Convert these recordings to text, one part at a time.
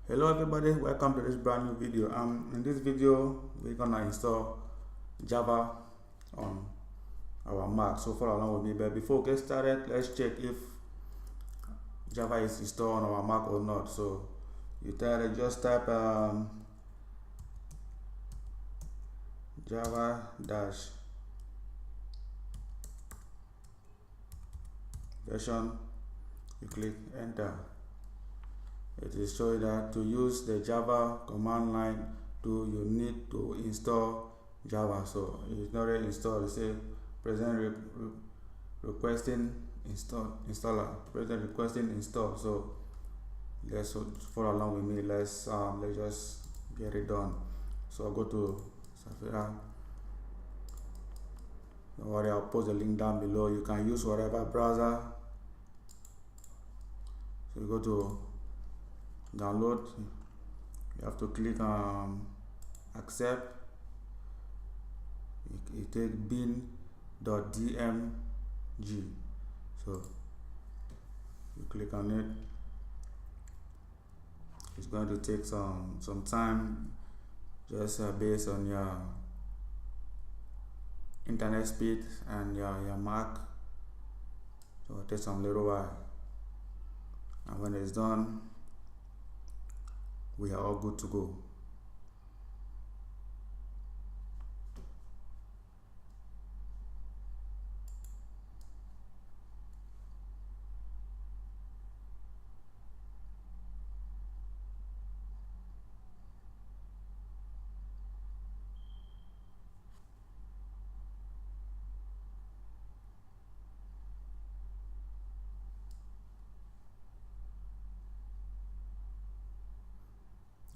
Hello everybody, welcome to this brand new video. In this video we're gonna install Java on our Mac. So follow along with me, but before we get started, let's check if Java is installed on our Mac or not. So just type Java dash version, you click enter. It will show you that to use the Java command line you need to install Java. So it's not already installed. It says present requesting installer, present requesting install. So let's follow along with me. Let's just get it done. So I'll go to Safari. Don't worry, I'll post the link down below. You can use whatever browser. So you go to download, you have to click on accept. You take bin.dmg, so you click on it. It's going to take some time, just based on your internet speed and your Mac. So it'll take some little while, and when it's done, we are all good to go.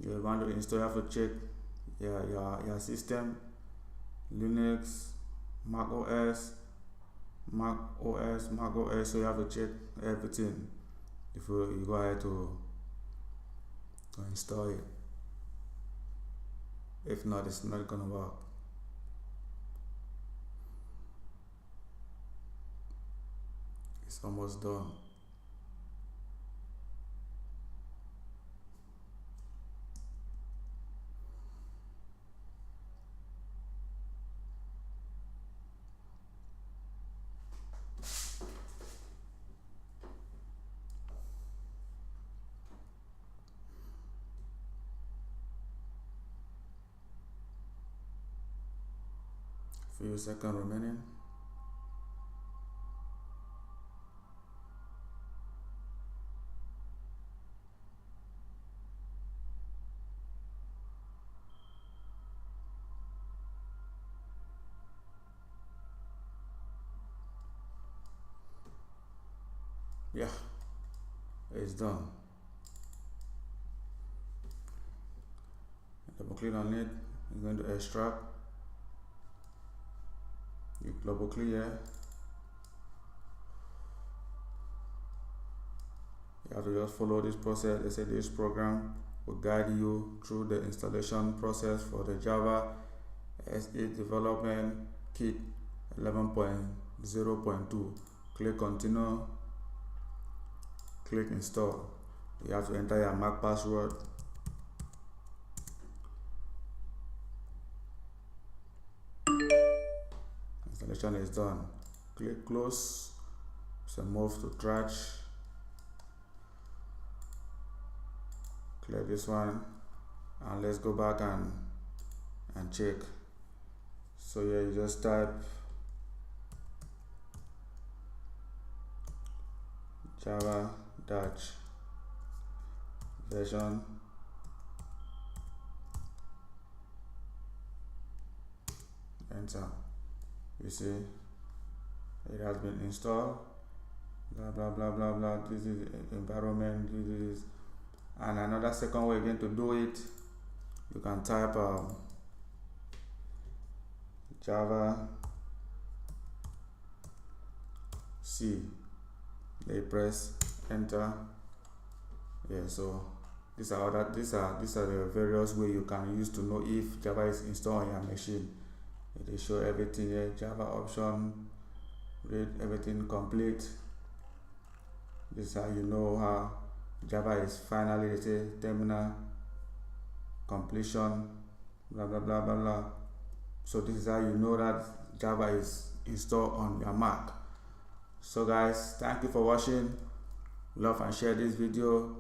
You want to install, you have to check your system, Linux, Mac OS, Mac OS. So you have to check everything before you go ahead to install it. If not, it's not gonna work. It's almost done. Few seconds remaining. Yeah, it's done. Double click on it. You're going to extract. You double click here. You have to just follow this process. They say this program will guide you through the installation process for the Java SE Development Kit 11.0.2. Click continue. Click install. You have to enter your Mac password. Installation is done. Click close. So move to trash. Clear this one, and let's go back and check. So here you just type Java dash version, enter. You see it has been installed. Blah blah blah blah blah. This is environment. This is, and another second way again to do it, you can type Java C. They press enter. Yeah, so these are the various ways you can use to know if Java is installed on your machine. They show everything here. Java option, read everything complete. This is how you know how Java is finally, they say, terminal completion, blah blah blah blah blah. So this is how you know that Java is installed on your Mac. So guys, thank you for watching. Love and share this video.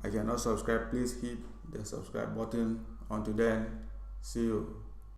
If you are not subscribed, please hit the subscribe button. Until then, see you.